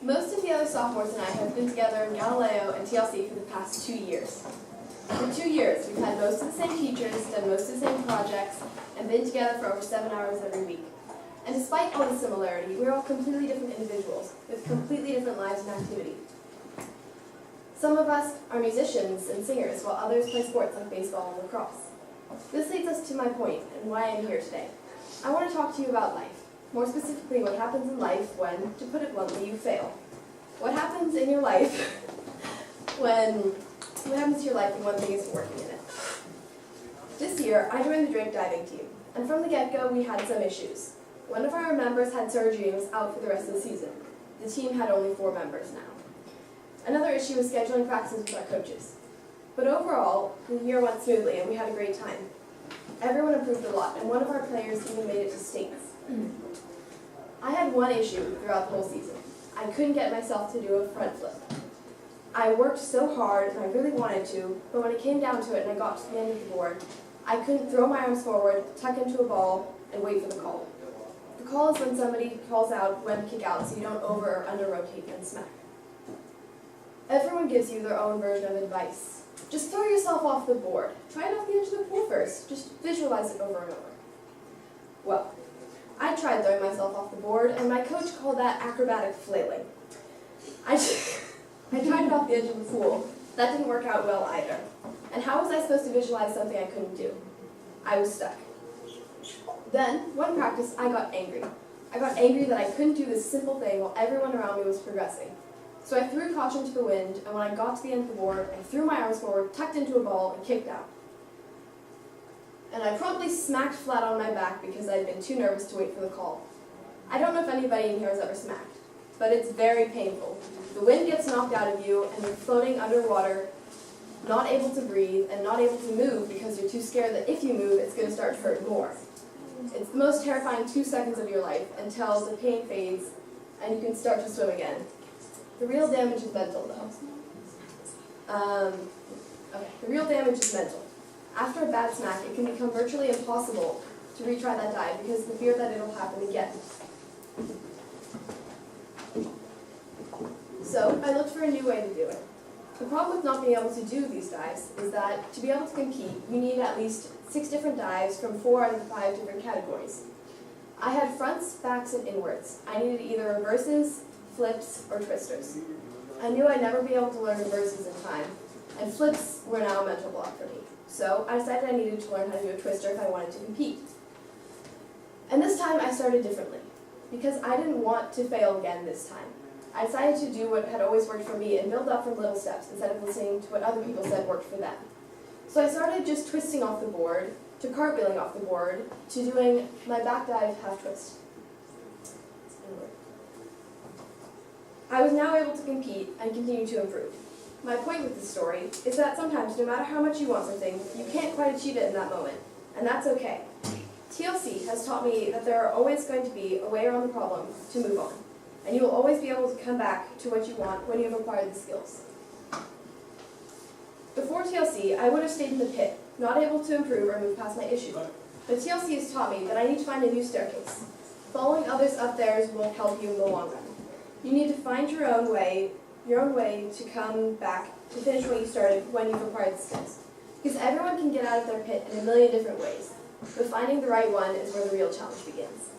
Most of the other sophomores and I have been together in Galileo and TLC for the past 2 years. For 2 years, we've had most of the same teachers, done most of the same projects, and been together for over 7 hours every week. And despite all the similarity, we're all completely different individuals, with completely different lives and activity. Some of us are musicians and singers, while others play sports like baseball and lacrosse. This leads us to my point and why I'm here today. I want to talk to you about life. More specifically, what happens in life when, to put it bluntly, you fail. What happens in your life when one thing isn't working in it? This year, I joined the drake diving team, and from the get-go, we had some issues. One of our members had surgery and was out for the rest of the season. The team had only 4 members now. Another issue was scheduling practices with our coaches. But overall, the year went smoothly, and we had a great time. Everyone improved a lot, and one of our players even made it to states. I had one issue throughout the whole season. I couldn't get myself to do a front flip. I worked so hard, and I really wanted to, but when it came down to it and I got to the end of the board, I couldn't throw my arms forward, tuck into a ball, and wait for the call. The call is when somebody calls out when to kick out so you don't over or under rotate and smack. Everyone gives you their own version of advice. Just throw yourself off the board. Try it off the edge of the pool first. Just visualize it over and over. Well, I tried throwing myself off the board, and my coach called that acrobatic flailing. I tried it off the edge of the pool. That didn't work out well either. And how was I supposed to visualize something I couldn't do? I was stuck. Then, one practice, I got angry. I got angry that I couldn't do this simple thing while everyone around me was progressing. So I threw caution to the wind, and when I got to the end of the board, I threw my arms forward, tucked into a ball, and kicked out. And I promptly smacked flat on my back because I'd been too nervous to wait for the call. I don't know if anybody in here has ever smacked, but it's very painful. The wind gets knocked out of you, and you're floating underwater, not able to breathe, and not able to move because you're too scared that if you move, it's going to start to hurt more. It's the most terrifying 2 seconds of your life until the pain fades and you can start to swim again. The real damage is mental, though. The real damage is mental. After a bad smack, it can become virtually impossible to retry that dive because of the fear that it'll happen again. So I looked for a new way to do it. The problem with not being able to do these dives is that to be able to compete, you need at least 6 different dives from 4 out of the 5 different categories. I had fronts, backs, and inwards. I needed either reverses, flips, or twisters. I knew I'd never be able to learn reverses in time, and flips were now a mental block for me. So I decided I needed to learn how to do a twister if I wanted to compete. And this time I started differently, because I didn't want to fail again this time. I decided to do what had always worked for me and build up from little steps instead of listening to what other people said worked for them. So I started just twisting off the board, to cartwheeling off the board, to doing my back dive half twist. I was now able to compete and continue to improve. My point with this story is that sometimes, no matter how much you want something, you can't quite achieve it in that moment, and that's okay. TLC has taught me that there are always going to be a way around the problem to move on, and you will always be able to come back to what you want when you have acquired the skills. Before TLC, I would have stayed in the pit, not able to improve or move past my issue. But TLC has taught me that I need to find a new staircase. Following others up theirs will help you in the long run. You need to find your own way to come back to finish what you started when you've acquired the skills. Because everyone can get out of their pit in a million different ways, but finding the right one is where the real challenge begins.